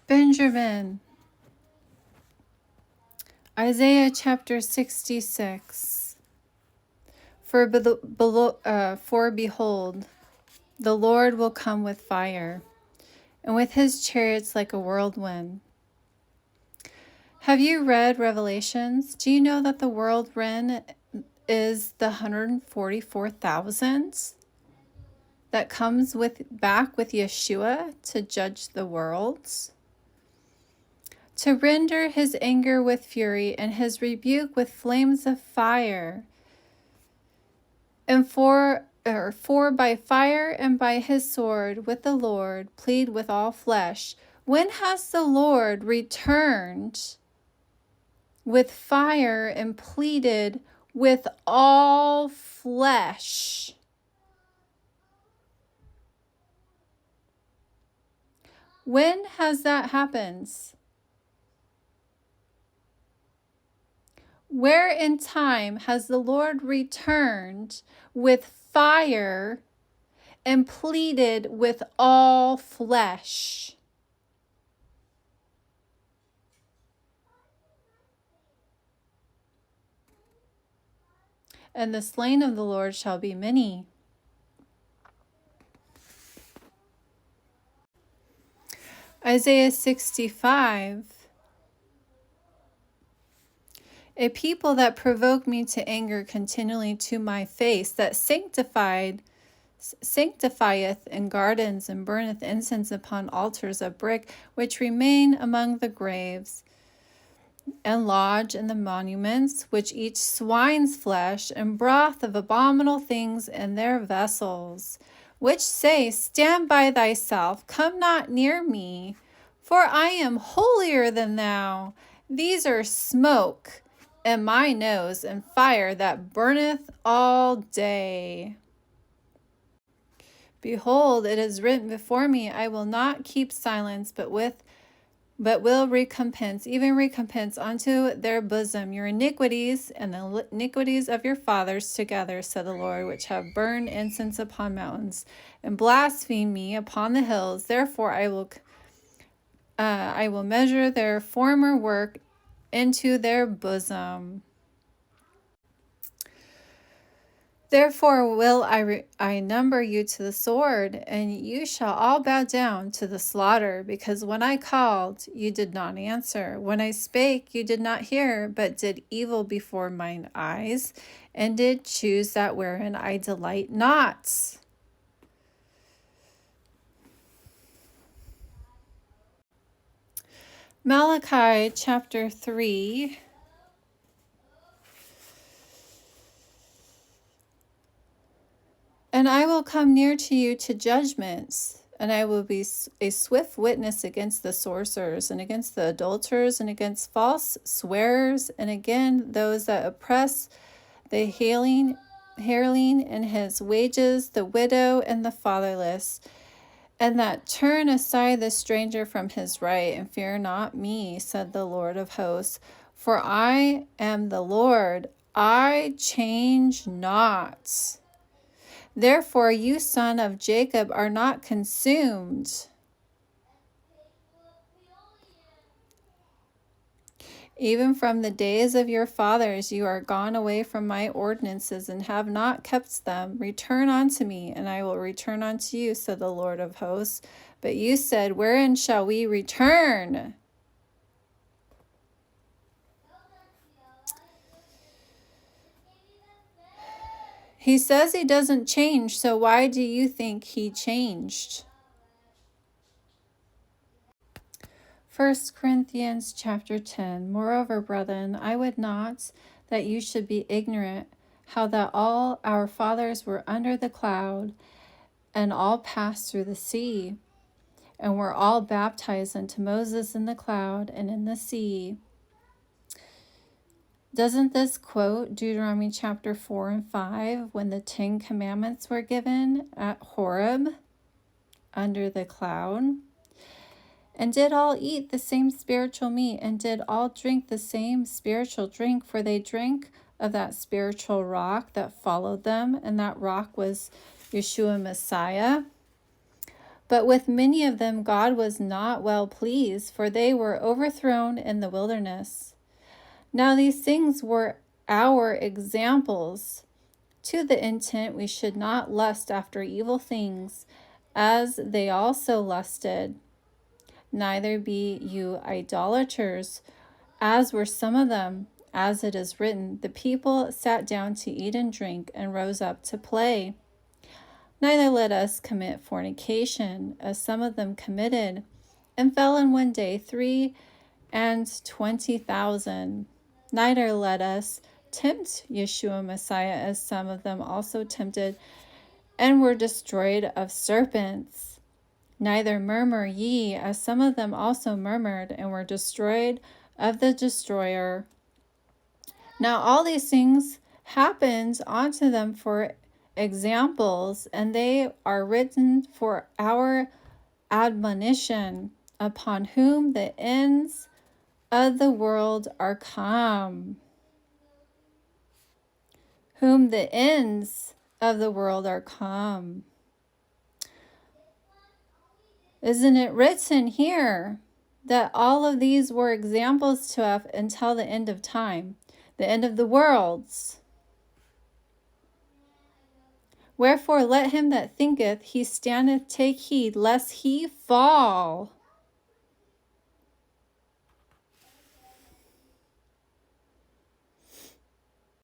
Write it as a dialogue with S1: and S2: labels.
S1: Benjamin. Isaiah chapter 66. For behold, the Lord will come with fire, and with his chariots like a whirlwind. Have you read Revelations? Do you know that the whirlwind is the 144,000 that comes back with Yeshua to judge the worlds? To render his anger with fury and his rebuke with flames of fire. And for by fire and by his sword with the Lord plead with all flesh. When has the Lord returned with fire and pleaded with all flesh? When has that happened? Where in time has the Lord returned with fire and pleaded with all flesh? And the slain of the Lord shall be many. Isaiah 65. A people that provoke me to anger continually to my face, that sanctifieth in gardens and burneth incense upon altars of brick, which remain among the graves, and lodge in the monuments, which eat swine's flesh and broth of abominable things in their vessels, which say, Stand by thyself, come not near me, for I am holier than thou. These are smoke and my nose and fire that burneth all day. Behold, it is written before me, I will not keep silence, but will recompense, even recompense unto their bosom your iniquities and the iniquities of your fathers together, said the Lord, which have burned incense upon mountains and blasphemed me upon the hills. Therefore I will measure their former work into their bosom. Therefore will I number you to the sword, and you shall all bow down to the slaughter, because when I called, you did not answer. When I spake, you did not hear, but did evil before mine eyes, and did choose that wherein I delight not. Malachi chapter 3. And I will come near to you to judgments, and I will be a swift witness against the sorcerers, and against the adulterers, and against false swearers, and again those that oppress the hireling and his wages, the widow and the fatherless, and that turn aside the stranger from his right, and fear not me, said the Lord of hosts. For I am the Lord, I change not. Therefore, you, son of Jacob, are not consumed. Even from the days of your fathers, you are gone away from my ordinances and have not kept them. Return unto me, and I will return unto you, said the Lord of hosts. But you said, Wherein shall we return? He says he doesn't change, so why do you think he changed? 1 Corinthians chapter 10. Moreover, brethren, I would not that you should be ignorant how that all our fathers were under the cloud, and all passed through the sea, and were all baptized unto Moses in the cloud and in the sea. Doesn't this quote Deuteronomy chapter 4 and 5, when the 10 Commandments were given at Horeb under the cloud? And did all eat the same spiritual meat, and did all drink the same spiritual drink, for they drank of that spiritual rock that followed them, and that rock was Yeshua Messiah. But with many of them God was not well pleased, for they were overthrown in the wilderness. Now these things were our examples, to the intent we should not lust after evil things, as they also lusted. Neither be you idolaters, as were some of them. As it is written, the people sat down to eat and drink, and rose up to play. Neither let us commit fornication, as some of them committed, and fell in one day 23,000. Neither let us tempt Yeshua Messiah, as some of them also tempted, and were destroyed of serpents. Neither murmur ye, as some of them also murmured, and were destroyed of the destroyer. Now all these things happened unto them for examples, and they are written for our admonition, upon whom the ends of the world are come. Whom the ends of the world are come. Isn't it written here that all of these were examples to us until the end of time, the end of the worlds? Wherefore let him that thinketh he standeth take heed lest he fall.